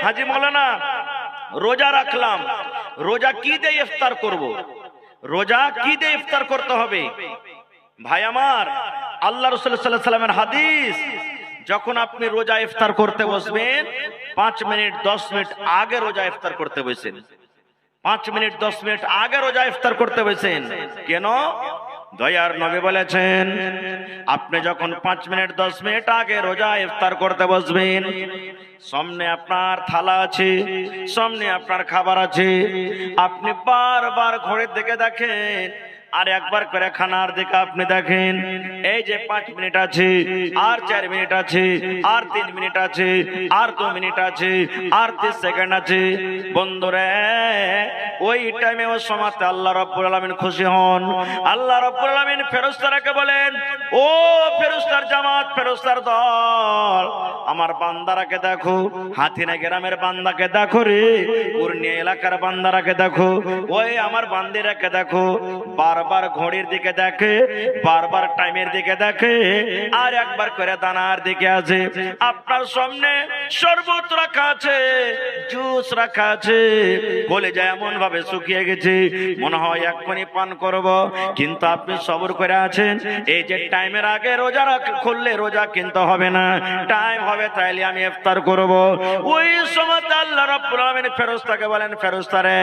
হাজি মৌলানা রোজা রাখলাম, রোজা কি দিয়ে ইফতার করব? রোজা কি দিয়ে ইফতার করতে হবে? ভাই আমার, আল্লাহ রাসূল সাল্লাল্লাহু আলাইহি ওয়াসাল্লামের হাদিস, যখন আপনি রোজা ইফতার করতে বসবেন 5 মিনিট 10 মিনিট আগে রোজা ইফতার করতে বসেন। 5 মিনিট 10 মিনিট আগে রোজা ইফতার করতে বসেন। কেন? দয়ার নবী বলেছেন, আপনি যখন 5 মিনিট 10 মিনিট আগে রোজা ইফতার করতে বসবেন, সামনে আপনার থালা আছে, সামনে আপনার খাবার আছে, আপনি বারবার ঘড়ির দিকে দেখেন, আর একবার করে খানার দিকে আপনি দেখেন, এই যে 5 মিনিট আছে, আর 4 মিনিট আছে, আর 3 মিনিট আছে, আর 2 মিনিট আছে, আর 30 সেকেন্ড আছে। বন্ধুরে, ওই টাইমে ওই সময়তে আল্লাহ রাব্বুল আলামিন খুশি হন। আল্লাহ রাব্বুল আলামিন ফেরেশতাদেরকে বলেন, ও ফেরেশতার জামাত, ফেরেশতার দল, আমার বান্দারাকে দেখো, হাতিনা গ্রামের বান্দাকে দেখো রে, পূর্ণিয়া এলাকার বান্দারাকে দেখো, ওই আমার বান্দিরাকে দেখো, বারবার ঘড়ির দিকে দেখে, বারবার টাইমের দিকে দেখে, আর একবার করে দানার দিকে আছে। আপনার সামনে শরবত রাখা আছে, জুস রাখা আছে, কলেজা এমন ভাবে শুকিয়ে গেছে, মনে হয় এক্ষুনি পান করব, কিন্তু আপনি সবর করে আছেন। এই যে টাইমের আগে রোজা খুললে রোজা কিন্তু হবে না, টাইম হবে তাইলে আমি ইফতার করব। ওই সময় আল্লাহ রাব্বুল আলামিন ফেরেশতাকে বলেন, ফেরেশতা রে,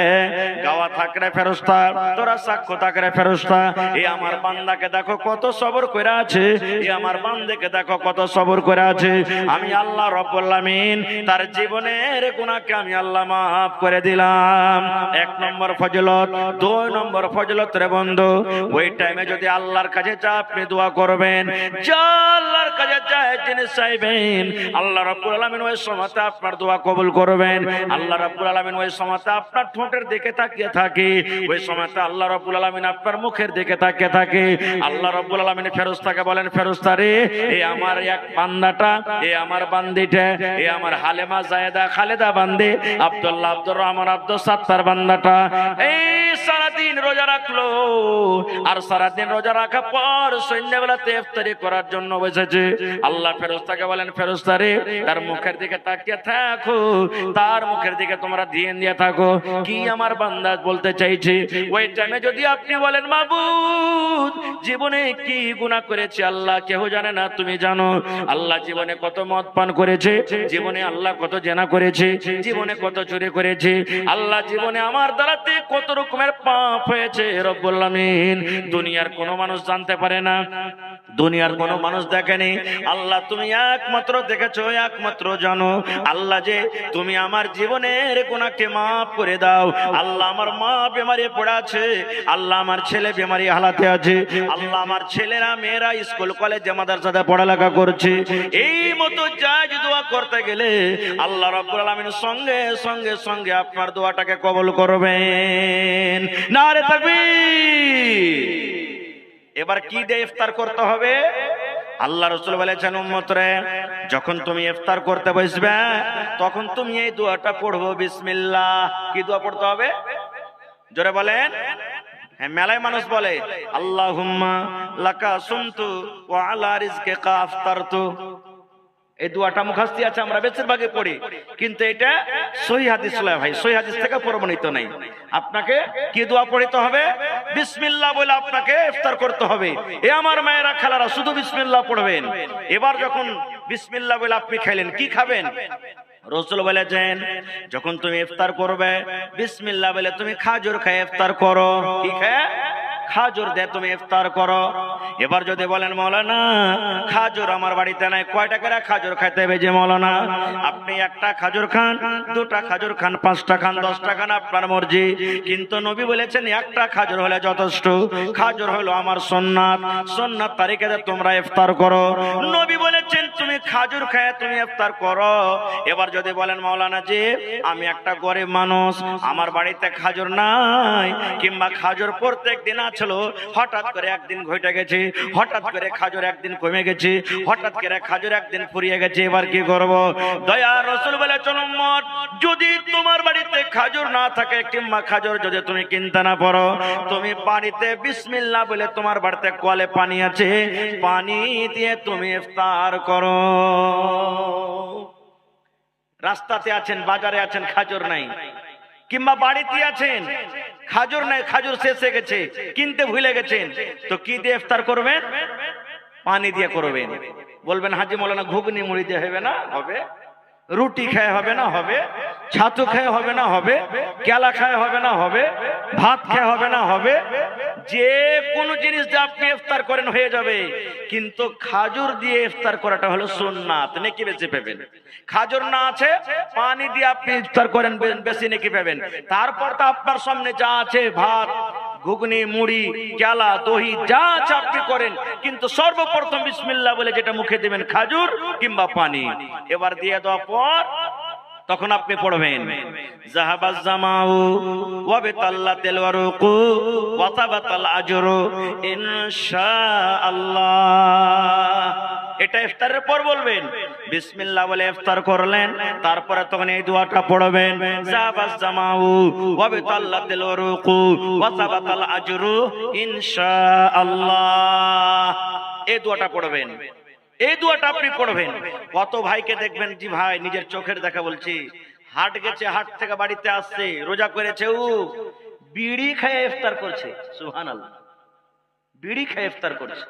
গাওয়া থাকরে ফেরেশতা, তোরা সাক্ষ্য থাকরে ফেরেশতা, এই আমার বান্দাকে দেখো কত সবর করে আছে, এই আমার বান্দাকে দেখো কত সবর করে আছে। আমি আল্লাহ রাব্বুল আলামিন তার জীবনের গুনাহকে আমি আল্লাহ মাফ করে দিলাম। 1 নম্বর ফজিলত। 2 নম্বর ফজিলত রে বন্ধু, ওই টাইমে যদি আল্লাহর কাছে যা আপনি দোয়া করবেন, যা আল্লাহর কাছে যা জিনিস চাইবেন, আল্লাহ রাব্বুল আলামিন ওই সময়তে আপনার দোয়া কবুল করবেন। আল্লাহ রাব্বুল আলামিন ওই সময়তে আপনার ঠোঁটের দিকে তাকিয়ে থাকে, ওই সময়তে আল্লাহ রাব্বুল আলামিন আপনার মুখের দিকে তাকিয়ে থাকে। আল্লাহ রাব্বুল আলামিন ফেরেশতাকে বলেন, ফেরেশতা রে, এই আমার এক বান্দাটা, এই আমার বান্দিটা, এই আমার হালেমা জায়েদা খালেদা বান্দি, আব্দুল্লাহ আব্দুর রহমান আব্দুল সাত্তার বান্দাটা এই সারাদিন রোজা রাখলো, আর সারাদিন রোজা রাখার পর সন্ধ্যাবেলাতে ইফতারি করার জন্য বসেছে। আল্লাহ ফেরেশতাকে বলেন, ফেরেশতা রে, তার মুখের দিকে তাকিয়ে থাকো, তার মুখের দিকে তোমরা ধ্যান দিয়ে থাকো, কি আমার বান্দা বলতে চাইছে। ওই টাইমে যদি আপনি বলেন, মাবুদ, জীবনে কি গুনাহ করেছি আল্লাহ কেউ জানে না, তুমি জানো। আল্লাহ জীবনে কত মদ পান করেছে, জীবনে আল্লাহ কত জেনা করেছে, জীবনে কত চুরি করেছে, আল্লাহ জীবনে আমার দ্বারাতে কত রকমের পাপ হয়েছে রব্বুল আলামিন দুনিয়ার কোনো মানুষ জানতে পারে না, দুনিয়ার কোনো মানুষ দেখেনি। আল্লাহ তুমি একমাত্র দেখেছো, একমাত্র জানো। আল্লাহ যে তুমি আমার জীবনের গুনাহকে মাফ করে দাও। আল্লাহ আমার মা বেমারি পড়ে আছে, আল্লাহ আমার ছেলে বেমারি হালাতে আছে, আল্লাহ আমার ছেলেরা মেয়েরা স্কুল কলেজে মাদ্রাসাতে পড়ালেখা করছে। এই মতো জায়েজ দোয়া করতে গেলে আল্লাহ রাব্বুল আলামিন সঙ্গে সঙ্গে সঙ্গে আপনার দোয়াটাকে কবুল করবেন। নারে তাকবীর। এবার কি দিয়ে ইফতার করতে হবে? আল্লাহ রাসূল বলেছেন, উম্মত রে, যখন তুমি ইফতার করতে বসবে তখন তুমি এই দোয়াটা পড়বো, বিসমিল্লাহ। কি দোয়া পড়তে হবে? জোরে বলেন। হ্যাঁ, মেলায় মানুষ বলে, আল্লাহুম্মা লাকা সুমতু ওয়া আলা রিজকিকা আফতারতু। এই দোয়াটা মুখস্থ আছে, আমরা বেশিরভাগই পড়ি, কিন্তু এটা সহিহ হাদিস নয় ভাই, সহিহ হাদিস থেকে প্রমাণিত নাই। আপনাকে কি দোয়া পড়তে হবে? বিসমিল্লাহ বলে আপনাকে ইফতার করতে হবে। এ আমার মায়েরা খালারা, শুধু বিসমিল্লাহ পড়বেন। এবার যখন বিসমিল্লাহ বলে আপনি খাইলেন, কি খাবেন? রাসূল বলেছেন, যখন তুমি ইফতার করবে বিসমিল্লাহ বলে তুমি খাজুর খেয়ে ইফতার করো। কি খেয়ে? খাজুর দিয়ে তুমি ইফতার করো। এবার যদি বলেন, মাওলানা খাজুর আমার বাড়িতে নাই, কয়টা করে খাজুর খাইতে হবে? যে মাওলানা, আপনি একটা খাজুর খান, দুটা খাজুর খান, 5টা খান, 10টা খান, আপনার মর্জি, কিন্তু নবী বলেছেন একটা খাজুর হলে যথেষ্ট। খাজুর হলো আমার সুন্নাত, সুন্নাত তারিখে তোমরা ইফতার করো। নবী বলেছেন তুমি খাজুর খেয়ে তুমি ইফতার করো। এবার যদি বলেন, মাওলানা জি আমি একটা গরিব মানুষ, আমার বাড়িতে খাজুর নাই, কিংবা খাজুর প্রত্যেক দিন ছিল, হঠাৎ করে একদিন ঘটে গেছে, হঠাৎ করে খাজুর একদিন কমে গেছে, হঠাৎ করে খাজুর একদিন ফুরিয়ে গেছে, এবার কি করব? দয়ার রাসূল বলেছেন, উম্মত, যদি তোমার বাড়িতে খাজুর না থাকে, কিংবা খাজুর যদি তুমি কিনতে না পারো, তুমি পানিতে বিসমিল্লাহ বলে, তোমার বাড়িতে কলে পানি আছে, পানি দিয়ে তুমি ইফতার করো। রাস্তাতে আছেন, বাজারে আছেন, খাজুর নাই, কিংবা বাড়িতে আছেন, খাজুর নাই, খাজুর শেষ হয়ে গেছে, কিনতে ভুলে গেছেন, তো কি দিয়ে ইফতার করবেন? পানি দিয়ে করবেন। বলবেন হাজি মৌলানা ঘুগনি মুড়ি দিয়ে হবে না? হবে। রুটি খায় হবে না? হবে। ছাতু খায় হবে না? হবে। কেলা খায় হবে না? হবে। ভাত খায় হবে না? হবে। যে কোনো জিনিস দিয়ে আপনি ইফতার করেন হয়ে যাবে, কিন্তু খাজুর দিয়ে ইফতার করাটা হলো সুন্নাত, নেকি বেশি পাবেন। খাজুর না আছে, পানি দিয়ে আপনি ইফতার করেন, বেশি নেকি পাবেন। তারপর তো আপনার সামনে যা আছে, ভাত, ঘুগনি, মুড়ি, কেলা, দহি যা আছে আপনি করেন, কিন্তু সর্বপ্রথম বিসমিল্লাহ বলে যেটা মুখে দিবেন খাজুর কিংবা পানি। এবার দিয়ে দেওয়ার পর তখন আপনি পড়বেন জাহাবাজ জামাউ ওয়া বিতাল্লাতিল ওয়ারুকু ওয়া তাবাতাল আজরু ইনশাআল্লাহ। এটা ইফতারের পর বলবেন। বিসমিল্লাহ বলে ইফতার করলেন, তারপরে তখন এই দোয়াটা পড়বেন জাহাবাজ জামাউ ওয়া বিতাল্লাতিল ওয়ারুকু ওয়া তাবাতাল আজরু ইনশাআল্লাহ। এই দোয়াটা পড়বেন। এই দোয়াটা আপনি পড়বেন। কত ভাইকে দেখবেন, জি ভাই নিজের চোখের দেখা বলছি, হাট গেছে, হাট থেকে বাড়িতে আসছে, রোজা করেছে, ও বিড়ি খেয়ে ইফতার করছে। সুবহানাল্লাহ, বিড়ি খেয়ে ইফতার করছে।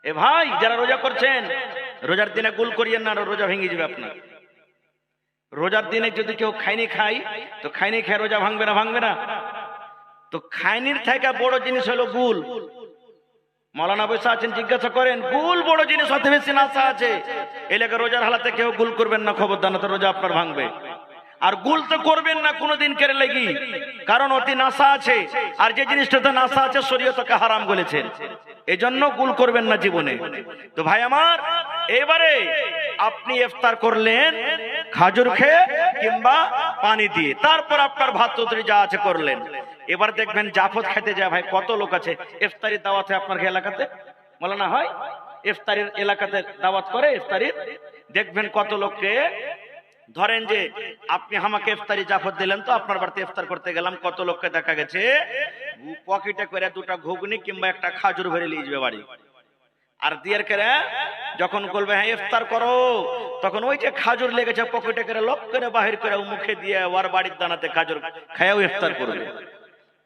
এ ভাই যারা রোজা করছেন, রোজার দিনে গুল করিয়েন না, রোজা ভেঙে যাবে আপনার। রোজার দিনে যদি কেউ খাইনি খাই, তো খাইনি খেয়ে রোজা ভাঙবে না? ভাঙবে না। তো খাইনির থেকে বড় জিনিস হলো গুল। মৌলানা বসে আছেন, জিজ্ঞাসা করেন, গুল বড় জিনিস, হতে বেশি নাশা আছে। এলাকা রোজার হালাতে কেউ গুল করবেন না, খবরদার, না তো রোজা আপনার ভাঙবে। আর গুল তো করবেন না কোনোদিন কেড়ে লেগি, কারণ অতি নাশা আছে, আর যে জিনিসটাতে নাশা আছে শরীয়তকে হারাম বলেছেন, এজন্য গুল করবেন না জীবনে। তো ভাই আমার, এবারে আপনি ইফতার করলেন খাজুর খেয়ে কিংবা পানি দিয়ে, তারপর আপনার ভাত তরকারি যা আছে করলেন। এবার দেখবেন জাফত খেতে যায় ভাই, কত লোক আছে ইফতারির দাওয়াতে আপনার এলাকাতে, বলে না হয় ইফতারির এলাকাতে দাওয়াত করে ইফতারির, দেখবেন কত লোককে, ধরেন যে আপনি আমাকে ইফতারি জাফত দিলেন, তো আপনার বাড়িতে ইফতার করতে গেলাম, কত লোককে দেখা গেছে পকেটে করে দুটা ঘুগনি কিংবা একটা খাজুর ভরে নিয়ে যাবে বাড়ি, আর দিয়ে করে যখন বলবে হ্যাঁ ইফতার করো, তখন ওই যে খাজুর লেগেছে পকেটে করে লোক করে বাহির করে মুখে দিয়ে ওর বাড়ির দানাতে খাজুর খায়াও ইফতার করবে।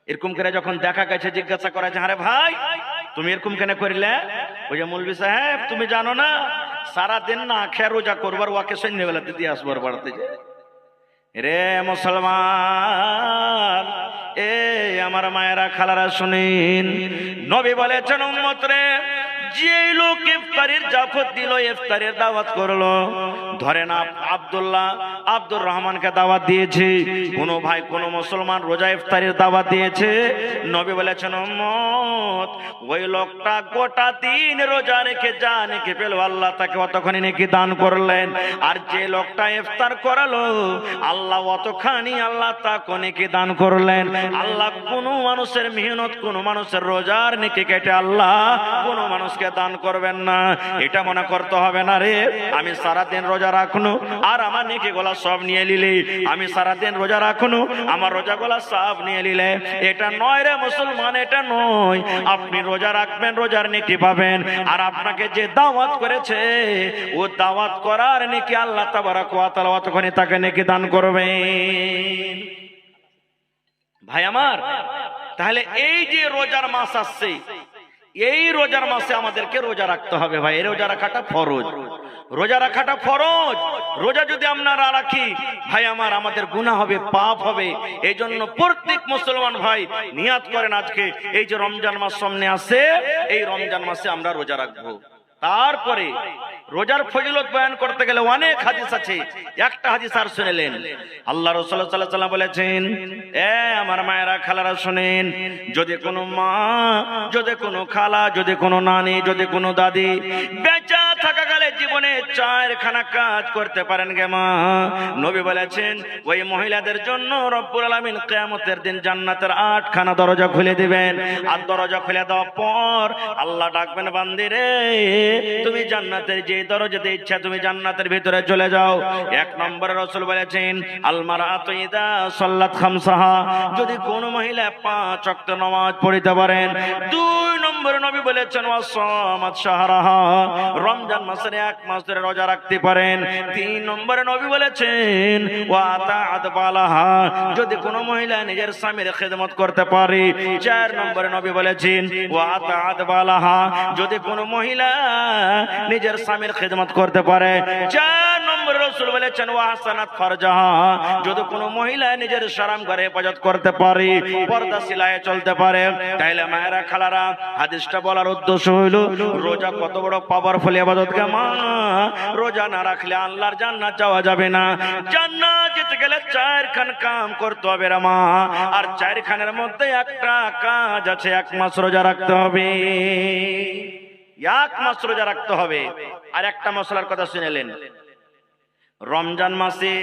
এরকম করে যখন দেখা গেছে, জিজ্ঞাসা করা যে আরে ভাই তুমি এরকম কেন করিলে? ওই যে মৌলভী সাহেব তুমি জানো না, সারা দিন না খেয়ে রোজা করবার, ওকে সন্ধ্যেবেলাতে দিয়ে আসবার বাড়াতে যে। রে মুসলমান, এ আমার মায়েরা খালারা শুনেন, নবী বলেছেন উম্মত রে, যে লোক ইফতারের জাফত দিল, ইফতারের দাওয়াত করলো, ধরেন আব্দুল্লাহ আব্দুর রহমানকে দাওয়াত দিয়েছে, কোন ভাই কোন মুসলমান রোজা ইফতারের দাওয়াত দিয়েছে, নবী বলেছেন উম্মত ওই লোকটা গোটা দিন রোজা রেখে যা নেকি পেল, আল্লাহ তাকে অতখানি নেকি দান করলেন। আর যে লোকটা ইফতার করালো, আল্লাহ অতখানি আল্লাহ তাকে নেকি দান করলেন। আল্লাহ কোন মানুষের মেহনত, কোন মানুষের রোজার নেকি কেটে আল্লাহ কোন মানুষকে দান করবেন না। এটা মনে করতে হবে না রে আমি সারাদিন রোজা রাখনু আর আমার নেকি গোলা সব নিয়ে নিলে, আমি সারাদিন রোজা রাখনু আমার রোজা গোলা সব নিয়ে নিলে, এটা নয় রে মুসলমান, এটা নয়। আপনি রোজা রাখবেন, রোজার নেকি পাবেন, আর আপনাকে যে দাওয়াত করেছে ও দাওয়াত করার নেকি আল্লাহ তাবারাক ওয়া তাআলা অতখানি তাকে নেকি দান করবেন। ভাই আমার, তাহলে এই যে রোজার মাস আসছে, এই রোজার মাসে আমাদেরকে রোজা রাখতে হবে ভাই। এই রোজা রাখাটা ফরজ, রোজা রাখাটা ফরজ। রোজা যদি আমরা রাখি ভাই আমার, আমাদের গুনাহ হবে, পাপ হবে। এই জন্য প্রত্যেক মুসলমান ভাই নিয়াত করেন, আজকে এই যে রমজান মাস সামনে আসে, এই রমজান মাসে আমরা রোজা রাখবো। তারপরে রোজার ফজিলত বয়ান করতে গেলে অনেক হাদিস আছে, একটা হাদিস আর শুনলেন। আল্লাহ রাসূল সাল্লাল্লাহু আলাইহি ওয়াসাল্লাম বলেছেন, এ আমার মায়েরা খালারা শুনেন, যদি কোনো মা, যদি কোনো খালা, যদি কোনো নানি, যদি কোনো দাদি বেঁচে থাকা কালে জীবনে 4খানা কাজ করতে পারেন গে মা, নবী বলেছেন ওই মহিলাদের জন্য রব্বুল আলামিন কিয়ামতের দিন জান্নাতের 8খানা দরজা খুলে দিবেন। আর দরজা খুলে দেওয়ার পর আল্লাহ ডাকবেন, বান্দি রে তুমি জান্নাতের যে দরজাতে ইচ্ছা তুমি জান্নাতের ভিতরে চলে যাও। 1 নম্বরে রাসূল বলেছেন আল মারাতু ইদা সাল্লাত খামসাহা, যদি কোন মহিলা 5 ওয়াক্ত নামাজ পড়তে পারেন। 2 নম্বরে নবী বলেছেন ওয়াসামাত শাহরাহা, রমজান মাসের 1 মাস ধরে রোজা রাখতে পারেন। 3 নম্বরে নবী বলেছেন ওয়া তাআত বালাহা, যদি কোনো মহিলা নিজের স্বামীর খেদমত করতে পারে। 4 নম্বরে নবী বলেছেন ওয়া তাআত বালাহা, যদি কোনো মহিলা নিজের স্বামীর খেদমত করতে পারে। 4 নম্বরে রাসূল বলেছেন ওয়া হাসানাত ফারজাহা, যদি কোনো মহিলা নিজের শরম ঘরে হেফাজত করতে পারে, পর্দা সিলায়ে চলতে পারে। তাইলে মায়েরা খালারা, হাদিসটা বলার উদ্দেশ্য হইল রোজা কত বড় পাওয়ারফুল ইবাদত কে মা। রোজা না রাখলে আল্লাহর জান্নাত যাওয়া যাবে না। জান্নাত যেতে গেলে 4খান কাম করতে হবে রে মা, আর 4খানের মধ্যে একটা কাজ আছে, 1 মাস রোজা রাখতে হবে। 1 মাস রোজা রাখতে হবে। আর একটা মশলার কথা শুনেলেন, রমজান মাসে,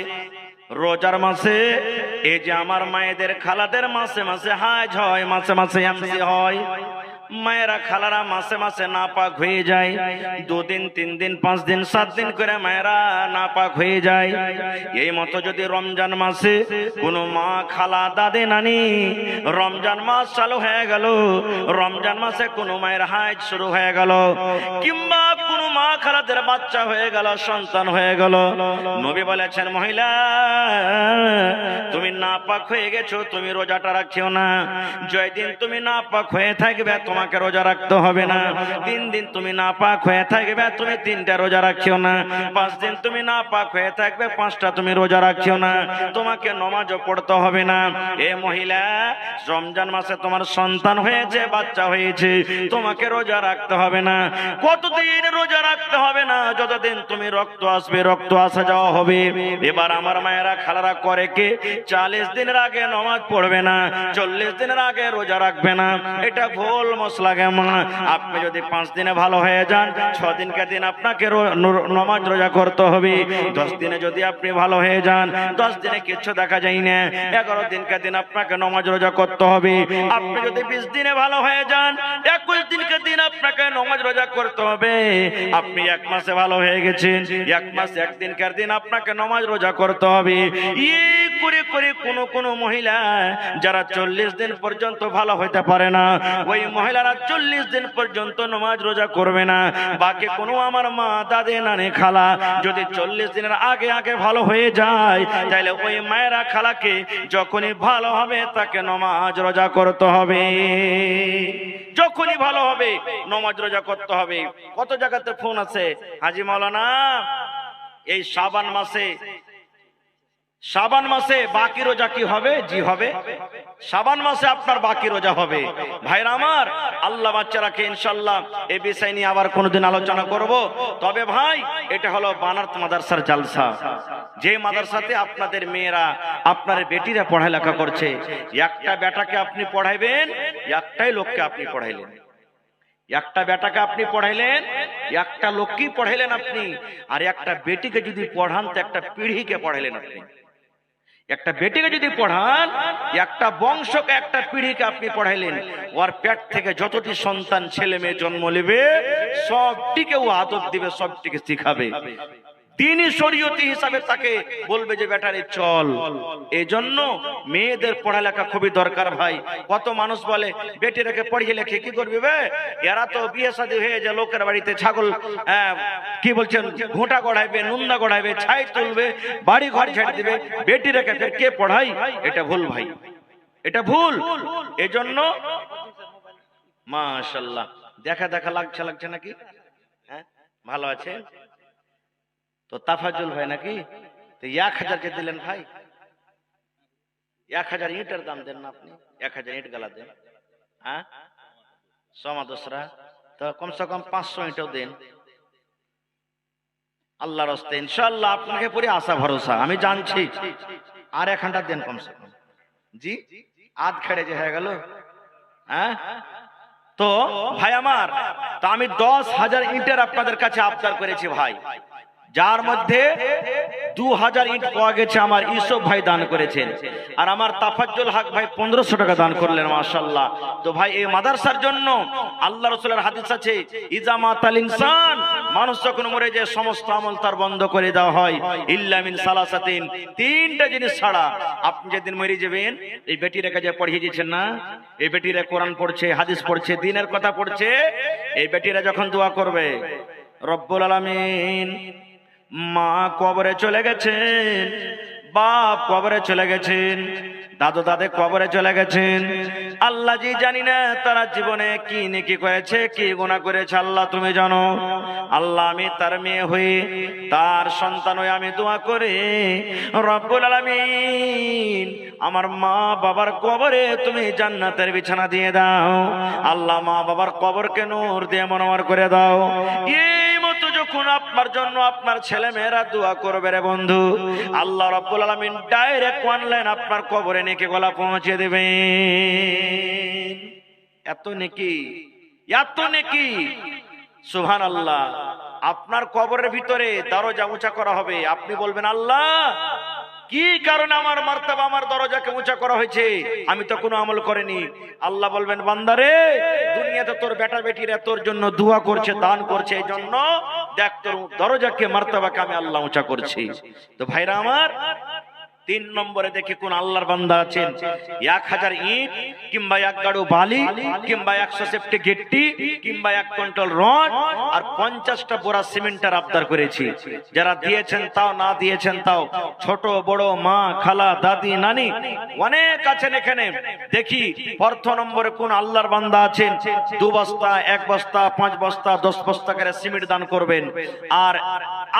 রোজার মাসে, এই যে আমার মায়েদের খালাদের মাসে মাসে হাজ হয়, মাসে মাসে এমসি হয়। মায়েরা খালারা মাসে মাসে নাপাক হয়ে যায়। 2 দিন 3 দিন 5 দিন 7 দিন করে মায়েরা নাপাক হয়ে যায়। এই মতো যদি রমজান মাসে কোনো মা খালা দাদে নানি রমজান মাস চালু হয়ে গেল, রমজান মাসে কোনো মায়ের হাজ শুরু হয়ে গেল, কিংবা কোনো মা খালাদের বাচ্চা হয়ে গেল, সন্তান হয়ে গেল, নবী বলেছেন মহিলা তুমি নাপাক হয়ে গেছো, তুমি রোজাটা রাখিও না। যেদিন তুমি নাপাক হয়ে থাকবে তোমাকে রোজা রাখতে হবে না। 3 দিন তুমি নাপাক হয়ে থাকবে, তুমি 3টা রোজা রাখিও না। 5 দিন তুমি নাপাক হয়ে থাকবে, 5টা তুমি রোজা রাখিও না। তোমাকে নামাজও পড়তে হবে না। এ মহিলা, রমজান মাসে তোমার সন্তান হয়েছে, বাচ্চা হয়েছে, তোমাকে রোজা রাখতে হবে না। কতদিন রোজা রাখতে হবে না? যতদিন তুমি রক্ত আসবে, রক্ত আসা যাওয়া হবে। এবার আমার মায়েরা খালারা করে কি, 40 দিনের আগে নামাজ পড়বে না, 40 দিনের আগে রোজা রাখবে না। এটা ভুল মশলা কেমন। আপনি যদি 5 দিনে ভালো হয়ে যান, 6 দিনকে দিন আপনাকে নামাজ রোজা করতে হবে। 10 দিনে যদি আপনি ভালো হয়ে যান, 10 দিনে কিছু দেখা যায় না, 11 দিনকে দিন আপনাকে নামাজ রোজা করতে হবে। আপনি যদি 20 দিনে ভালো হয়ে যান, 21 দিনকে দিন আপনাকে নামাজ রোজা করতে হবে। আপনি 1 মাসে ভালো হয়ে গেছেন, 1 মাস 1 দিনকার দিন আপনাকে নামাজ রোজা করতে হবে। এই করে করে কোন মহিলা যারা 40 দিন পর্যন্ত ভালো হইতে পারে না, ওই মহিলারা 40 দিন পর্যন্ত নামাজ রোজা করবে না। বাকি কোনো আমার মা দাদে নানি খালা যদি 40 দিনের আগে আগে ভালো হয়ে যায়, তাহলে ওই মায়েরা খালাকে যখনই ভালো হবে তাকে নামাজ রোজা করতে হবে। যখনই ভালো হবে নামাজ রোজা করতে হবে। কত জায়গাতে ফোন আছে, হাজি মাওলানা এই শাবান মাসে বাকি রোজা কি হবে? জি হবে, শাবান মাসে আপনার বাকি রোজা হবে। ভাইরা আমার, আল্লাহ বাচ্চারাকে ইনশাআল্লাহ এই বিষয় নিয়ে আবার কোনোদিন আলোচনা করব। তবে ভাই, এটা হলো বানারত মাদ্রাসার জালসা, যে মাদ্রাসাতে আপনাদের মেয়েরা, আপনার বেটিরা পড়ালেখা করছে। একটা বেটাকে আপনি পড়াইবেন, একটাই লোককে আপনি পড়াইলেন। একটা বেটাকে আপনি পড়াইলেন, একটা লোককেই পড়াইলেন আপনি। আর একটা বেটিকে যদি পড়ান তো একটা পিঢ়িকে পড়াইলেন আপনি। একটা বেটিকে যদি পড়ান, একটা বংশকে, একটা পিঢ়িকে আপনি পড়াইলেন। ওর পেট থেকে যতটি সন্তান ছেলে মেয়ে জন্ম নেবে, সবটিকে ও আদব দিবে, সবটিকে শিখাবে। তিনি শরীয়তি হিসাবে তাকে বলবে যে বেটারে চল। এই জন্য মেয়েদের পড়ালেখা খুবই দরকার ভাই। কত মানুষ বলে বেটিরাকে পড়িয়ে লেখে কি করবি বে, এরা তো বিয়ে শাদী হয়ে যায়, লোকের বাড়িতে ছাগল কি বলছেন ঘোঁটা গড়াইবে, নুন্দা গড়াইবে, ছাই তুলবে, বাড়ি ঘর ছেড়ে দিবে, বেটিরাকে কে পড়াই? এটা ভুল ভাই, এটা ভুল। এজন্য মাশাআল্লাহ দেখা দেখা লাগছে নাকি? হ্যাঁ, ভালো আছে তো তাফাজুল ভাই নাকি? তো 1000 কে দিলেন ভাই, 1000 ইটের দাম দেন না আপনি, 1000 ইট গালা দেন। হ্যাঁ, সমাদসরা তো কমসে কম 500 ইটও দেন আল্লাহর রাস্তায়। ইনশাআল্লাহ আপনাকে পুরো আশা ভরসা, আমি জানছি। আর 1 দেন কমসে কম। জি, আধ খেড়ে যে হয়ে গেল। হ্যাঁ, তো ভাই আমার, তো আমি 10,000 ইটের আপনাদের কাছে আবদার করেছি ভাই, যার মধ্যে 2000 ইট পাওয়া গেছে আমার ইউসুফ ভাই দান করেছেন, আর আমার তাফাজ্জুল হক ভাই 1500 টাকা দান করলেন। মাশাআল্লাহ। তো ভাই, এই মাদ্রাসার জন্য আল্লাহ রাসূলের হাদিস আছে, ইজা মাতাল ইনসান, মানুষ যখন মরে যায় সমস্ত আমল তার বন্ধ করে দেওয়া হয়, ইল্লা মিন সালাসাতিন, 3টা জিনিস ছাড়া। আপনি যেদিন মরে যাবেন, এই বেটিরাকে যে পড়িয়ে দিয়েছেন না, এই বেটিরা কোরআন পড়ছে, হাদিস পড়ছে, দ্বীনের কথা পড়ছে, এই বেটিরা যখন দোয়া করবে, রব্বুল আলামিন মা কবরে চলে গেছেন, বাপ কবরে চলে গেছেন, দাদু দাদে কবরে চলে গেছেন। আল্লাহ জি জানি না তারা জীবনে কি নেকি করেছে, কি গুনাহ করেছে, আল্লাহ তুমি জানো। আল্লাহ আমি তার মেয়ে হয়ে, তার সন্তান হয়ে আমি দোয়া করে রব্বুল আলামিন আমার মা বাবার কবরে তুমি জান্নাতের বিছানা দিয়ে দাও। আল্লাহ মা বাবার কবরকে নূর দিয়ে মনোয়ার করে দাও। এই মতো যখন আপনার জন্য আপনার ছেলে মেয়েরা দোয়া করবে রে বন্ধু, আল্লাহ রাব্বুল আলামিন ডাইরেক্ট অনলাইন আপনার কবরে নেকি গলা পৌঁছে দেবে। এত নেকি, এত নেকি, সুবহানাল্লাহ। আপনার কবরের ভিতরে দরজা উঁচা করা হবে। আপনি বলবেন আল্লাহ কি কারণে আমার মার্তাবা, আমার দরজাকে উঁচা করা হয়েছে, আমি তো কোনো আমল করিনি। আল্লাহ বলবেন বান্দারে দুনিয়াতে তোর বেটা বেটিরা তোর জন্য দোয়া করছে, দান করছে, এই জন্য দেখ তোর দরজাকে মার্তাবাকে আমি আল্লাহ উঁচা করছি। তো ভাইরা আমার, 3 নম্বরে দেখি কোন আল্লাহর বান্দা আছেন 1000 ইট কিংবা 1 গাড়ু বালি কিংবা 100 সেফটি গিট্টি কিংবা 1 কুইন্টাল রড আর 50টা বোরা সিমেন্টের আবদার করেছি। যারা দিয়েছেন তাও, না দিয়েছেন তাও, ছোট বড় মা খালা দাদি নানি অনেক আছেন এখানে। দেখি প্রথম নম্বরে কোন আল্লাহর বান্দা আছেন 2 বস্তা 1 বস্তা 5 বস্তা 10 বস্তা করে সিমেন্ট দান করবেন। আর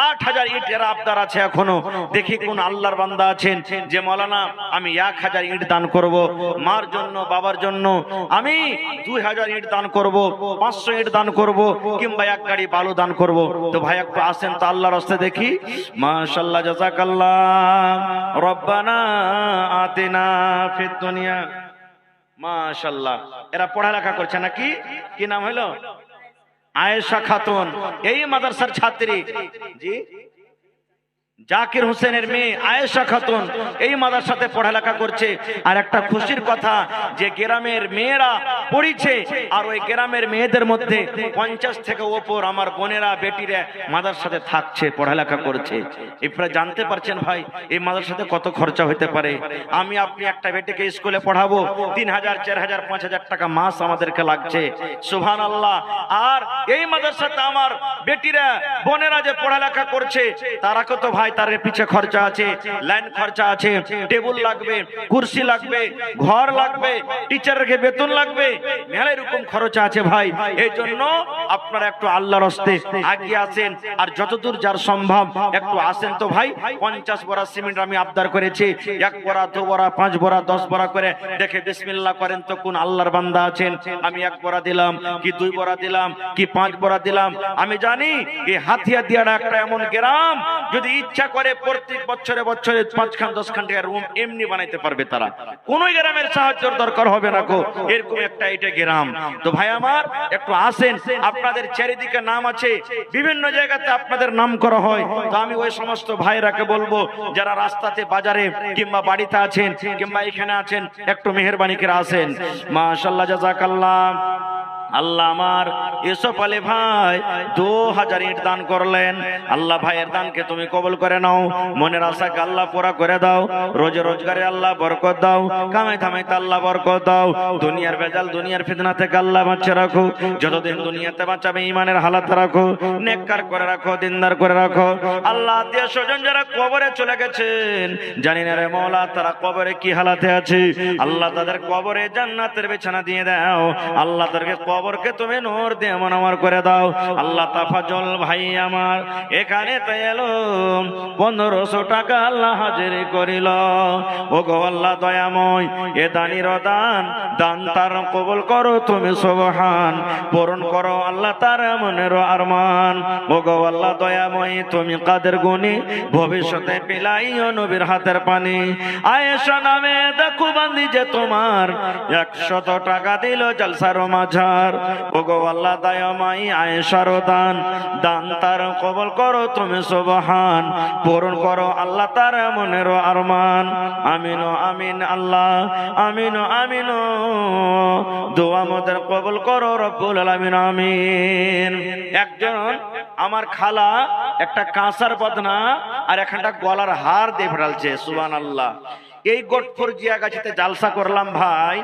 8000 ইটের আবদার আছে এখনো। দেখি কোন আল্লাহর বান্দা আছেন যে মাওলানা আমি 1000 ইট দান করব, মার জন্য বাবার জন্য আমি 2000 ইট দান করব, 500 ইট দান করব কিংবা 1 গাড়ি বালু দান করব। তো ভাই একটু আসেন তো আল্লাহর রাস্তায় দেখি। মাশাআল্লাহ, জাযাকাল্লাহ, রব্বানা আতিনা ফিদ দুনিয়া। মাশাআল্লাহ, এরা পড়ালেখা করছে নাকি? কি নাম হলো? আয়েশা খাতুন, এই মাদ্রাসার ছাত্রী। জি, জাকির হোসেনের মেয়ে আয়েশা খাতুন এই মাদ্রাসাতে পড়ালেখা করছে। আর একটা খুশির কথা যে গ্রামের মেয়েরা পড়িছে, আর ওই গ্রামের মেয়েদের মধ্যে 50 থেকে ওপর আমার বোনেরা বেটিরা মাদ্রাসাতে থাকছে, পড়ালেখা করছে। এরপরে জানতে পারছেন ভাই এই মাদ্রাসাতে কত খরচা হতে পারে। আমি আপনি একটা বেটিকে স্কুলে পড়াবো 3000 4000 5000 টাকা মাস আমাদেরকে লাগছে। সুবহানাল্লাহ। আর এই মাদ্রাসাতে আমার বেটিরা বোনেরা যে পড়ালেখা করছে তারা কত ভাই, তার পিছে খরচা আছে, লাইন খরচা আছে, টেবিল লাগবে, কুরসি লাগবে, ঘর লাগবে, টিচারকে বেতন লাগবে, মেলা এরকম খরচা আছে ভাই। এই জন্য আপনারা একটু আল্লাহর রাস্তায় এগিয়ে আসেন, আর যতদূর যার সম্ভব একটু আসেন তো ভাই। 50 বোরা সিমেন্ট আমি আবদার করেছি, 1 বোরা 2 বোরা 5 বোরা 10 বোরা করে দেখে বিসমিল্লাহ করেন তো কোন আল্লাহর বান্দা আছেন। আমি 1 বোরা দিলাম কি 2 বোরা দিলাম কি 5 বোরা দিলাম। আমি জানি এই হাতিয়া দিয়াটা একটা এমন গ্রাম, যদি ইচ্ছা করে প্রত্যেক বছরে বছরে 5-10 টাকার রুম এমনি বানাইতে পারবে তারা, কোন গ্রামের সাহায্যের দরকার হবে না গো, এরকম একটা এটা গ্রাম। তো ভাই আমার একটু আসেন, আপনাদের চারিদিকে নাম আছে, বিভিন্ন জায়গাতে আপনাদের নাম করা হয়। তো আমি ওই সমস্ত ভাইরাকে বলবো যারা রাস্তাতে বাজারে কিংবা বাড়িতে আছেন কিংবা এখানে আছেন, একটু মেহেরবানি করে আসেন। মাশাআল্লাহ, জাযাকাল্লাহ। আল্লাহ আমার ইউসুফ আলী ভাই 2000 ইট দান করলেন। আল্লাহ ভাইয়ের দানকে তুমি কবুল করে নাও, মনের আশাকে আল্লাহ পুরা করে দাও, রোজে রোজগারে আল্লাহ বরকত দাও, কামাই ধামাইতে আল্লাহ বরকত দাও, দুনিয়ার বেজাল দুনিয়ার ফিতনা থেকে আল্লাহ বাঁচিয়ে রাখো, যতদিন দুনিয়াতে বাঁচাবে ঈমানের হালাত রাখো, নেককার করে রাখো, দিনদার করে রাখো। আল্লাহ আত্মীয় স্বজন যারা কবরে চলে গেছেন জানি না রে মওলা তারা কবরে কি হালাতে আছে, আল্লাহ তাদের কবরে জান্নাতের বিছানা দিয়ে দাও। আল্লাহ তাদেরকে কবরকে তুমি নূর দিয়ে মনোয়ার করে দাও। আল্লাহ তাফাজল ভাই আমার এখানে তো এলো 1500 টাকা আল্লাহ হাজির করিল। ও গো আল্লাহ দয়াময়, এ দানির দান, দান তার কবুল করো তুমি সুবহান, পূরণ করো আল্লাহ তার মনের আরমান। ও গো আল্লাহ দয়াময়, তুমি কাদের গুণী, ভবিষ্যতে পিলাইও নবীর হাতের পানি। আয়েশা নামে দেখো বান্দি যে তোমার 100 টাকা দিল জলসার মাঝার। ও গো আল্লাহ দয়াময়, আয়েশার দান, দান তার কবুল করো তুমি সুবহান, পূরণ করো আল্লাহ তার মনের আরমান। আমিন আমিন আল্লাহ, আমিন আমিন, দোয়া আমাদের কবুল করো রব্বুল আলামিন, আমিন। একজন আমার খালা একটা কাঁসার বদনা আর একটা গলার হার দিয়ে ফেলছে, সুবহানাল্লাহ। এই গোটপুর জিয়াগাছিতে জালসা করলাম ভাই,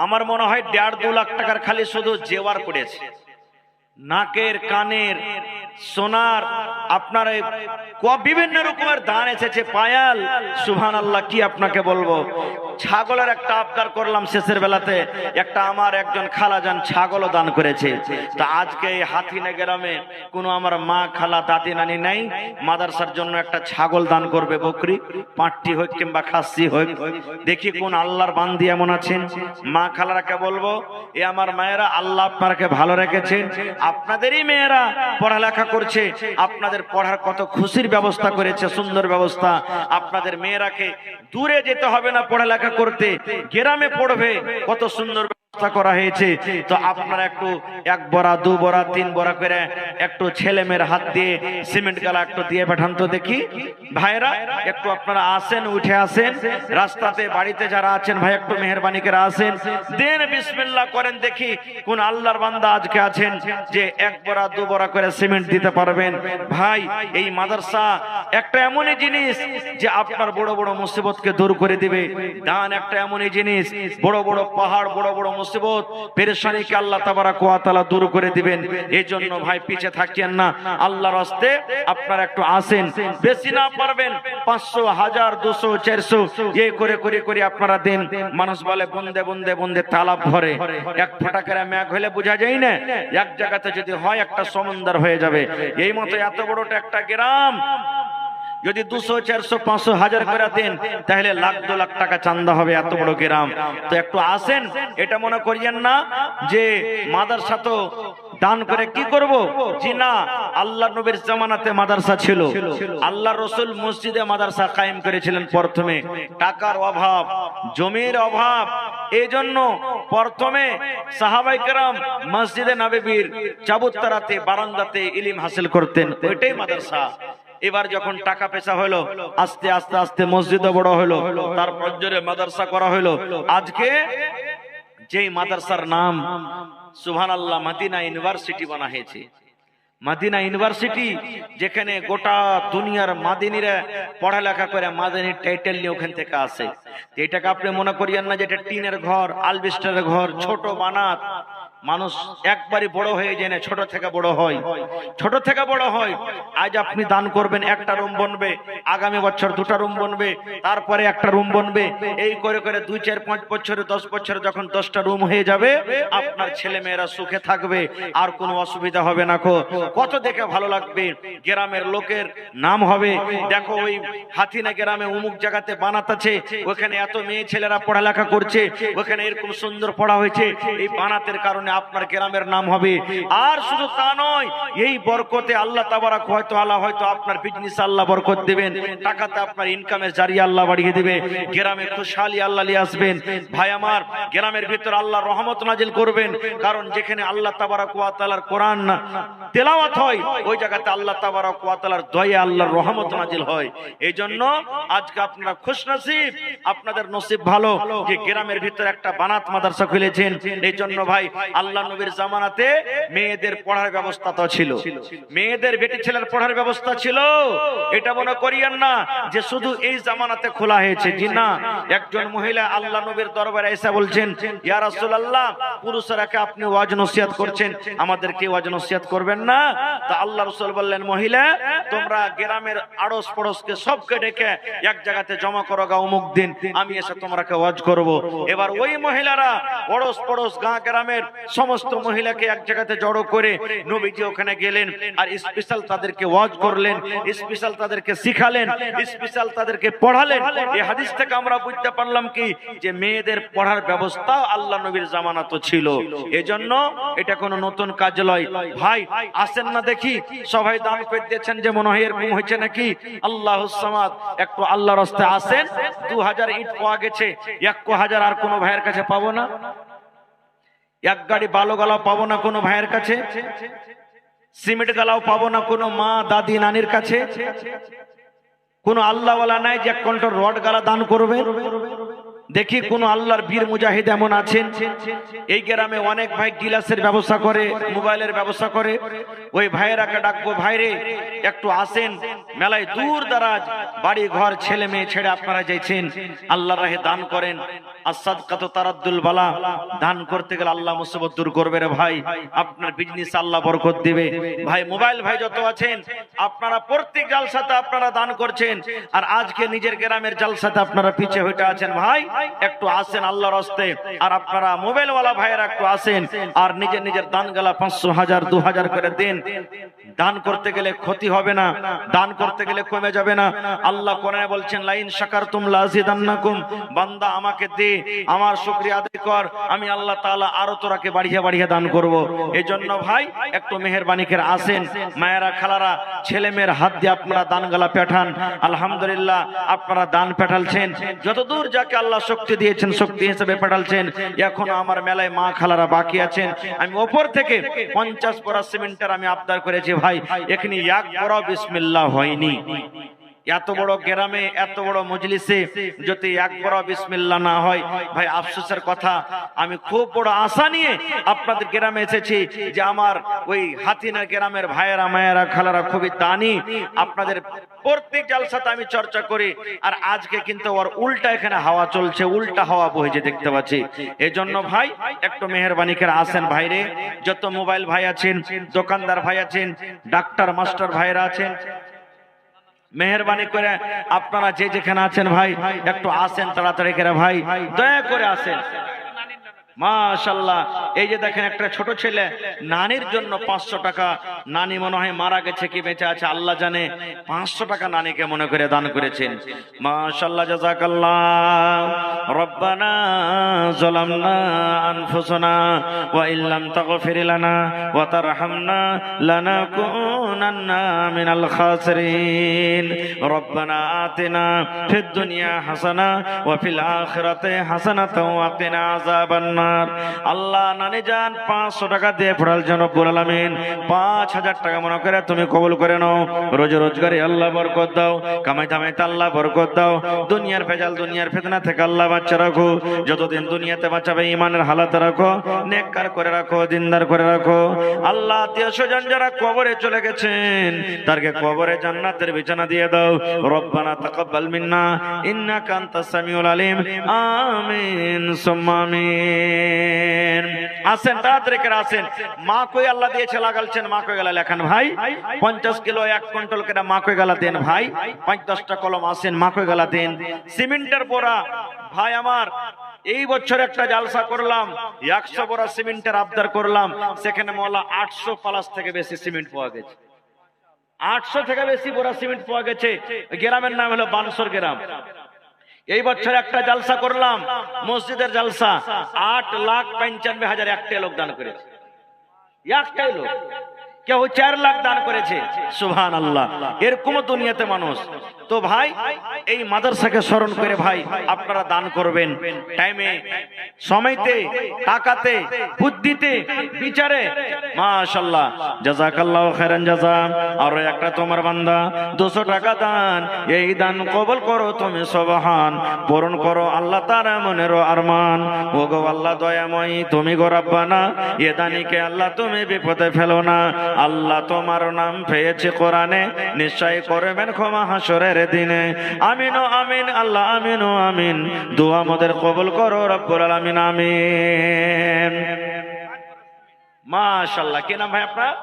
আমার মনে হয় 1.5-2 লাখ টাকার খালি শুধু জেওয়ার পড়েছে। নাকের, কানের, সোনার, আপনার বিভিন্ন রকমের দান এসেছে, পায়াল। সুবহানাল্লাহ, কি আপনাকে বলবো। ছাগলের একটা আবদার করলাম শেষের বেলাতে, একটা আমার একজন খালাজান ছাগলও দান করেছে। তা আজকে এই হাতিনা গ্রামে কোনো আমার মা, খালা, দাদি, নানি নাই, মাদ্রাসার জন্য একটা ছাগল দান করবে, বকরি, পাঁটটি হোক কিংবা খাসি হোক। দেখি কোন আল্লাহর বান্দি এমন আছেন। মা খালারাকে বলবো, এ আমার মায়েরা, আল্লাহ আপনাকে ভালো রেখেছেন, আপনাদেরই মেয়েরা পড়ালেখা করছে, আপনাদের পড়ার কত খুশির ব্যবস্থা করেছে, সুন্দর ব্যবস্থা। আপনাদের মেয়েরাকে দূরে যেতে হবে না পড়ালেখা করতে, গ্রামে পড়বে, কত সুন্দর ব্যবস্থা করা হয়েছে। তো আপনারা একটু 1 বড়া 2 বড়া 3 বড়া করে একটু ছেলে মেয়ের হাত দিয়ে সিমেন্ট গালা একটু দিয়ে পাঠান তো দেখি। ভাইরা একটু আপনারা আসেন, উঠে আসেন, রাস্তাতে বাড়িতে যারা আছেন ভাই একটু মেহেরবানি করে আসেন, দেন বিসমিল্লাহ করেন, দেখি কোন আল্লাহর বান্দা আজকে আছেন যে 1 বড়া 2 বড়া করে সিমেন্ট দিতে পারবেন। ভাই এই মাদ্রাসা একটা এমনই জিনিস যে আপনার বড় বড় মুসিবতকে দূর করে দিবে। দান একটা এমনই জিনিস, বড় বড় পাহাড়, বড় বড় মুসিবত, পেরেশানিকে আল্লাহ তাবারাক ওয়া তাআলা দূর করে দিবেন। এই জন্য ভাই পিছে থাকিয়েন না, আল্লাহর রাস্তে আপনারা একটু আসেন। বেশি না পারবেন 500, 1000, 200, 400 এই করে করে করে আপনারা দেন। মানুষ বলে বন্দে বন্দে বন্দে তালাব ভরে, এক ফোঁটা করে মেঘ হলে বোঝা যায় না, এক জায়গাতে যদি হয় একটা সমুদ্র হয়ে যাবে। এই মতো এত বড়টা একটা গ্রাম যদি 200, 400, 500, 1000 করে দেন, তাহলে লাখ 2 লাখ টাকা চান্দা হবে, এত বড় গ্রাম। তো একটু আসেন, এটা মনে করিয়েন না যে মাদ্রাসা তো দান করে কি করব। জি না, আল্লাহ নবীর জামানাতে মাদ্রাসা ছিল, আল্লাহ রসুল মসজিদে মাদ্রাসা কায়েম করেছিলেন। প্রথমে টাকার অভাব, জমির অভাব, এই জন্য প্রথমে সাহাবায়ে কেরাম মসজিদে নববীর চাবুত্তরাতে, বারান্দাতে ইলম হাসিল করতেন, ওইটাই মাদ্রাসা। এবার যখন টাকা পয়সা হলো, আস্তে আস্তে আস্তে মসজিদও বড় হলো, তারপর জোরে মাদ্রাসা করা হলো। আজকে যেই মাদ্রাসার নাম সুবহানাল্লাহ মদিনা ইউনিভার্সিটি বানা হয়েছে, মদিনা ইউনিভার্সিটি, যেখানে গোটা দুনিয়ার মাদিনীরা পড়ালেখা করে মাদানির টাইটেল নিয়ে ওখান থেকে আসে। এটাকে আপনি মনে করিয়েন না যে এটা টিনের ঘর, আলবেস্টারের ঘর, ছোট বানাত। মানুষ একবারই বড় হয়ে যায় না, ছোট থেকে বড় হয়, ছোট থেকে বড় হয়। আজ আপনি দান করবেন, একটা রুম বনবে, আগামী বছর 2টা রুম বনবে, তারপরে একটা রুম বনবে, এই করে করে 2, 4, 5 বছরে, 10 বছরে যখন 10টা রুম হয়ে যাবে, আপনার ছেলে মেয়েরা সুখে থাকবে, আর কোনো অসুবিধা হবে না। কত দেখে ভালো লাগবে, গ্রামের লোকের নাম হবে, দেখো ওই হাতিনা গ্রামে অমুক জায়গাতে বানাত আছে, ওখানে এত মেয়ে ছেলেরা পড়ালেখা করছে, ওখানে এরকম সুন্দর পড়া হয়েছে। এই বানাতের কারণে আপনার গ্রামের নাম হবে। আর শুধু তা নয়, এই বরকতে আল্লাহ তাবারাক ওয়া তাআলা হয়তো আপনার বিজনেস আল্লাহ বরকত দিবেন, টাকাতে আপনার ইনকামের জারিয়া আল্লাহ বাড়িয়ে দিবে, গ্রামে খুশহালি আল্লাহ নিয়ে আসবেন। ভাই আমার, গ্রামের ভিতর আল্লাহ রহমত নাজিল করবেন, কারণ যেখানে আল্লাহ তাবারাক ওয়া তাআলার কোরআন তেলাওয়াত হয়, ওই জায়গাতে আল্লাহ তাবারাক ওয়া তাআলার দয়া, আল্লাহর রহমত নাজিল হয়। এই জন্য আজকে আপনারা খুশনসিব, আপনাদের নসিব ভালো যে গ্রামের ভিতর একটা বানাত মাদ্রাসা খুলেছেন। এই জন্য ভাই, আল্লাহ নবীর জামানাতে মেয়েদের পড়ার ব্যবস্থা তো ছিল, মেয়েদের বেটি ছেলের পড়ার ব্যবস্থা ছিল। এটা মনে করিয়েন না যে শুধু এই জামানাতে খোলা হয়েছে। জি না, একজন মহিলা আল্লাহ নবীর দরবারে এসে বলছেন, ইয়া রাসূলুল্লাহ, পুরুষরাকে আপনি ওয়াজ নসিহত করছেন, আমাদেরকে ওয়াজ নসিহত করবেন না? তা আল্লাহ রাসূল বললেন, মহিলা, তোমরা গ্রামের আড়স পড়োশকে সবকে ডেকে এক জায়গাতে জমা করো গা, অমুক দিন আমি এসে তোমরাকে ওয়াজ করব। এবার ওই মহিলারা আড়স পড়োশ গাঁ গ্রামের সমস্ত মহিলাকে এক জায়গাতে জড়ো করে নবীজি ওখানে গেলেন, আর স্পেশাল তাদেরকে ওয়াজ করলেন, স্পেশাল তাদেরকে শিখালেন, স্পেশাল তাদেরকে পড়ালেন। এই হাদিস থেকে আমরা বুঝতে পারলাম কি, যে মেয়েদের পড়ার ব্যবস্থা আল্লাহ নবীর জামানাত ছিল। এজন্য এটা কোনো নতুন কাজ নয়। ভাই আসেন না দেখি, সবাই দান করে দিয়েছেন যে মনে হয় এরকম হয়েছে নাকি। আল্লাহুস সামাদ, একটু আল্লাহর রাস্তায় আসেন। 2000 ইট পাওয়া গেছে, 1000 আর কোনো ভাইয়ের কাছে পাবো না, এক গাড়ি বালো গালাও পাবো না কোনো ভাইয়ের কাছে, সিমেন্ট গালাও পাবো না কোনো মা, দাদি, নানির কাছে। কোন আল্লাহওয়ালা নাই যে 1 কন্টর রড গালা দান করবে? দেখি কোন আল্লাহর বীর মুজাহিদ এমন আছেন। এই গ্রামে অনেক ভাই গিলাসের ব্যবসা করে, মোবাইলের ব্যবসা করে। ওই ভাইয়েরাকে ডাকবো, ভাইরে একটু আসেন, মেলায় দূর দারাজ বাড়ি ঘর ছেলে মেয়ে ছেড়ে আপনারা যাইছেন, আল্লাহর রাহে দান করেন। আসাদকাত তারাদ্দুল বালা, দান করতে গেলে আল্লাহ মুসিবত দূর করবে রে ভাই, আপনার বিজনেস আল্লাহ বরকত দিবে। ভাই মোবাইল ভাই যত আছেন আপনারা প্রত্যেক জালসাতে আপনারা দান করছেন, আর আজকে নিজের গ্রামের জালসাতে আপনারা পিছে হইতে আছেন। ভাই একটু আসেন আল্লাহর রাস্তে, আর আপনারা মোবাইল ওয়ালা ভাইয়েরা একটু আসেন আর নিজের নিজের দান গেলা 500, 1000, 2000 করে দেন। দান করতে গেলে ক্ষতি হবে না, দান করতে গেলে কমে যাবে না। আল্লাহ কোরআনে বলছেন লাইন শাকারতুম লাযিদান্নাকুম, বান্দা আমাকে দে, আমার শুকরিয়া আদায় কর, আমি আল্লাহ তাআলা আরো তোরাকে বাড়িয়ে বাড়িয়ে দান করব। এজন্য ভাই একটু মেহেরবানি করে আসেন, মায়েরা খালারা ছেলে মেয়ের হাত দিয়ে আপনারা দান গেলা পাঠান। আলহামদুলিল্লাহ আপনারা দান পাঠালছেন, যতদূর যাকে আল্লাহ শক্তি দিয়েছেন শক্তি হিসেবে পাঠালছেন। এখন আমার মেলায় মা খালারা বাকি আছেন, আমি ওপর থেকে 50 বড়া সিমেন্টের আমি আবদার করেছি ভাই, এখানে এক বড় বিসমিল্লাহ হয়নি। এত বড় গ্রামে এত বড় মজলিসে যদি এক বড় বিসমিল্লাহ না হয় ভাই আফসোসের কথা। আমি খুব বড় আশা নিয়ে আপনাদের গ্রামে এসেছি যে আমার ওই হাতিনা গ্রামের ভাইয়েরা মায়েরা খালারা খুবই দানি, আপনাদের প্রত্যেক জালসাতে আমি চর্চা করি। আর আজকে কিন্তু ওর উল্টা এখানে হাওয়া চলছে, উল্টা হাওয়া বইছে দেখতে পাচ্ছি। এজন্য ভাই একটু মেহেরবানি করে আসেন ভাইরে, যত মোবাইল ভাই আছেন, দোকানদার ভাই আছেন, ডাক্তার মাস্টার ভাইরা আছেন, মেহেরবানি করে আপনারা যে যেখানে আছেন ভাই একটু আসেন তাড়াতাড়ি করে ভাই, দয়া করে আসেন। মাশাআল্লাহ, এই যে দেখেন একটা ছোট ছেলে নানির জন্য 500 টাকা, নানি মনে হয় মারা গেছে কি বেঁচে আছে আল্লাহ জানে, 500 টাকা নানিকে মনে করে দান করেছেন। মাশাআল্লাহ, জাযাকাল্লাহ। রব্বানা যালামনা আনফুসানা ওয়া ইল্লাম তাগফির লানা ওয়া তারহামনা লানাকুনান্না মিনাল খাসিরিন। রব্বানা আতিনা ফিদ দুনিয়া হাসানা ওয়া ফিল আখিরাতি হাসানাতাও ওয়া কিনা আযাবান নার। আল্লাহ নানি জান 500 টাকা দিয়ে পড়াল যেন রব্বুল আলামিন 5000 টাকা মনে করে তুমি কবুল করে নাও। রোজগারে আল্লাহ বরকত দাও, কামাই দামাইতে আল্লাহ বরকত দাও, দুনিয়ার ভেজাল দুনিয়ার ফিতনা থেকে আল্লাহ বাঁচা রাখো, যতদিন দুনিয়াতে বাঁচাবে ঈমানের হালাতে রাখো, নেককার করে রাখো, দিনদার করে রাখো। আল্লাহ আত্মীয় স্বজন যারা কবরে চলে গেছেন তারকে কবরে জান্নাতের বিছানা দিয়ে দাও। রব্বানা তাকাব্বাল মিন্না ইন্নাকা আনতাস সামিউল আলিম। আমিন সুম্মা আমিন। আসেন তাড়াতাড়ি করে আসেন। মা কই আল্লাহ দিয়েছে লাগালছেন, মা কই গেলা লেখান ভাই, 50 কিলো 1 কুইন্টাল করে মা কই গেলা দেন ভাই, 5-10টা কলম আসেন মা কই গেলা দেন। সিমেন্টের বোরা ভাই আমার এই বছর একটা জালসা করলাম, 100 বড়া সিমেন্টের আবদার করলাম, সেখানে মওলা 800 প্লাস থেকে বেশি সিমেন্ট পাওয়া গেছে। 800 থেকে বেশি বড়া সিমেন্ট পাওয়া গেছে। গ্রামের নাম হলো বানসর গ্রাম। এই বছর একটা জালসা করলাম, মসজিদের জালসা, 8,95,000 একটাই লোক দান করেছে, একটাই লোক। কেউ 4 লাখ দান করেছে। সুবহানাল্লাহ, এরকম দুনিয়াতে মানুষ। তো ভাই এই মাদ্রাসাকে স্মরণ করে ভাই আপনারা দান করবেন, টাইমে সময়তে টাকাতে বুদ্ধিতে বিচারে। মাশাআল্লাহ, জাযাকাল্লাহু খাইরান জাযা। আর একটা তোমার বান্দা 200 টাকা দান, এই দান কবুল করো তুমি সুবহান, পূরণ করো আল্লাহ তার মনের আরমান। ওগো আল্লাহ দয়াময়ী তুমি গো রব্বানা, এ দানিকে আল্লাহ তুমি বিপদে ফেলো না। আল্লাহ তোমার নাম পেয়েছে কোরআনে, নিশ্চয় করবেন ক্ষমা হাসরের দিনে। আমিন ও আমিন আল্লাহ, আমিন ও আমিন। দোয়া আমাদের কবুল করো রব্বুল আলামিন, আমিন। মাশাআল্লাহ, কি নাম ভাই আপনার?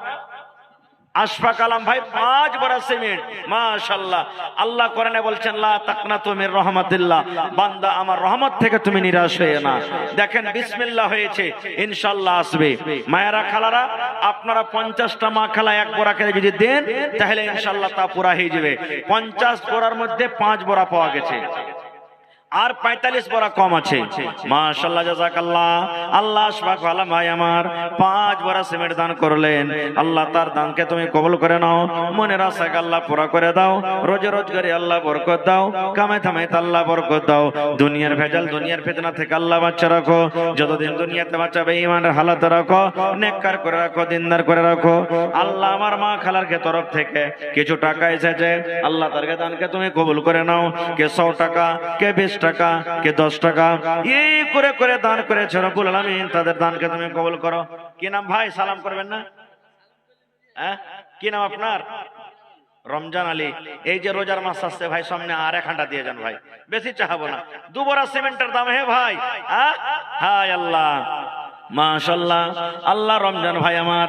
আশফাক আলম ভাই, 5 বড়া সিমেন্ট। মাশাআল্লাহ, আল্লাহ কোরআনে বলছেন লা তাকনাতু মির রাহমাতিল্লাহ, বান্দা আমার রহমত থেকে তুমি নিরাশ হয়ে না। দেখেন বিসমিল্লাহ হয়েছে, ইনশাআল্লাহ আসবে। মায়েরা খালারা আপনারা 50টা মা খালা 1 বড়া করে যদি দেন তাহলে ইনশাআল্লাহ তা পুরা হয়ে যাবে। 50 বড়ার মধ্যে 5 বড়া পাওয়া গেছে, আর 45 বড়া কম আছে। মাশাআল্লাহ, জাযাকাল্লাহ। আল্লাহ আশফাক আলম ভাই আমার 5 বড়া সিমেন্ট দান করলেন, আল্লাহ তার দানকে তুমি কবুল করে নাও, মনের আশাকে আল্লাহ পুরা করে দাও, রোজগারে আল্লাহ বরকত দাও, কামাই থামাইতে আল্লাহ বরকত দাও, দুনিয়ার ভেজাল দুনিয়ার ফিতনা থেকে আল্লাহ বাঁচা রাখো, যতদিন দুনিয়াতে বাঁচাবে ঈমানের হালাতে রাখো, নেককার করে রাখো, দিনদার করে রাখো। আল্লাহ আমার মা খালার কে তরফ থেকে কিছু টাকা এসেছে, আল্লাহ তার দানকে তুমি কবুল করে নাও। কে 100 টাকা, কে 20 টাকা, কে 10 টাকা, এই করে করে দান করেছে রব্বুল আলামিন, তাদের দানকে তুমি কবুল করো। কি নাম ভাই? সালাম করবেন না? হ্যাঁ, কি নাম আপনার? রমজান আলী। এই যে রোজার মাস আসছে ভাই, সামনে আর 1 ঘন্টা দিয়ে যান ভাই, বেশি চাহাবো না। 2 বড়া সিমেন্টের দাম হে ভাই। হায় আল্লাহ, মাশাআল্লাহ। আল্লাহ রমজান ভাই আমার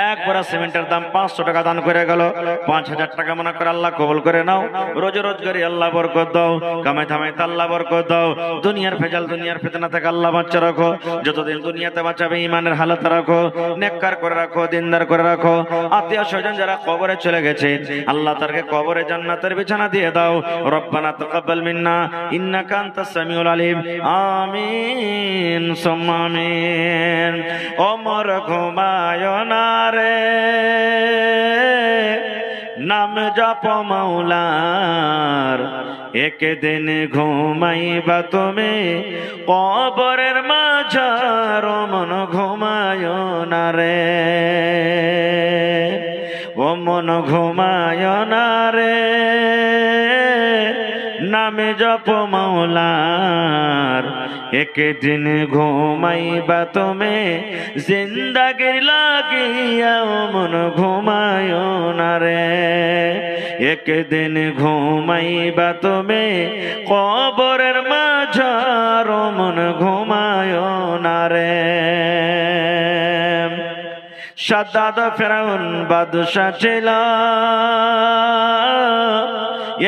1 বড়া সিমেন্টের দাম 500 টাকা দান করে গেল। 5000 টাকা মনে করে আল্লাহ কবুল করে নাও। রোজ রোজগারি আল্লাহ বরকত দাও, কামাই ধামাইতে আল্লাহ বরকত দাও। দুনিয়ার ভেজাল, দুনিয়ার ফিতনা থেকে আল্লাহ বাঁচা রাখো। যতদিন দুনিয়াতে বাঁচাবে ঈমানের হালত রাখো, নেককার করে রাখো, দিনদার করে রাখো। আত্মীয় স্বজন যারা কবরে চলে গেছে আল্লাহ তাদেরকে কবরে জান্নাতের বিছানা দিয়ে দাও। রব্বানা তাকাব্বাল মিন্না ইন্নাকা আনতাস সামিউল আলিম। আমিন সুম্মা আমিন। ওমর ঘুমায় না রে, নাম জপ মাওলার, একদিন ঘুমাইবা তুমি কবরের মাঝার। মন ঘুমায় না রে, ও মন ঘুমায় না রে, নামে জপ মাওলার, একদিন ঘুমাইবা তুমি জিন্দাগির লাগিয়া। মন ঘুমায় না রে, একদিন ঘুমাইবা তুমি কবরের মাঝার। মন ঘুমায় না রে। শাদ্দাদ ফেরাউন বাদশা ছিল,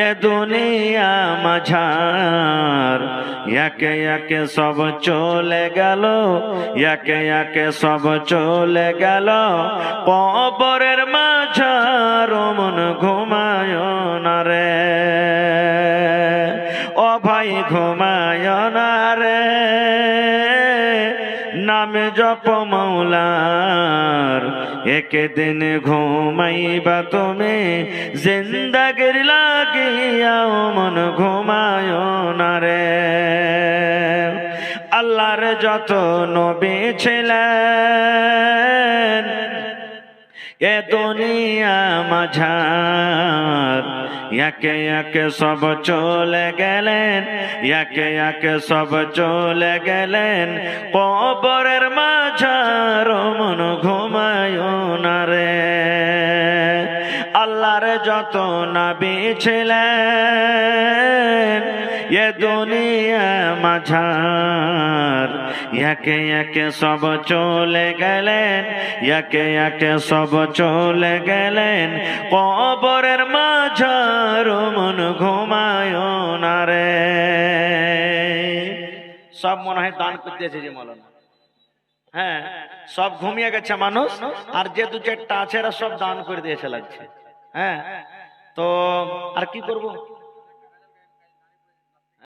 এ দুনিয়া মাঝার। একে একে সব চলে গেল, একে একে সব চলে গেল কবরের মাঝার। মন ঘুমায় না রে, ও ভাই ঘুমায় না রে, নামে জপ মাওলার, একদিন ঘুমাইবা তুমি জিন্দাগির লাগিয়া। মন ঘুমায় না রে। আল্লাহর যত নবী ছিলেন এ দুনিয়া মাঝার, একে একে সব চলে গেলেন, একে একে সব চলে গেলেন কবরের মাঝার। মন ঘুমায় না রে। আল্লাহর যত নবী ছিলেন এ দুনিয়া মাঝার, একে একে সব চলে গেলেন, একে একে সব চলে গেলেন কবরের মাঝার। মন ঘুমায় না রে। সব মনে হয় দান করতেছে যে মৌলানা, হ্যাঁ সব ঘুমিয়ে গেছে মানুষ, আর যে 2-4টা আছে এরা সব দান করে দিয়েছে লাগছে। হ্যাঁ, তো আর কি করব?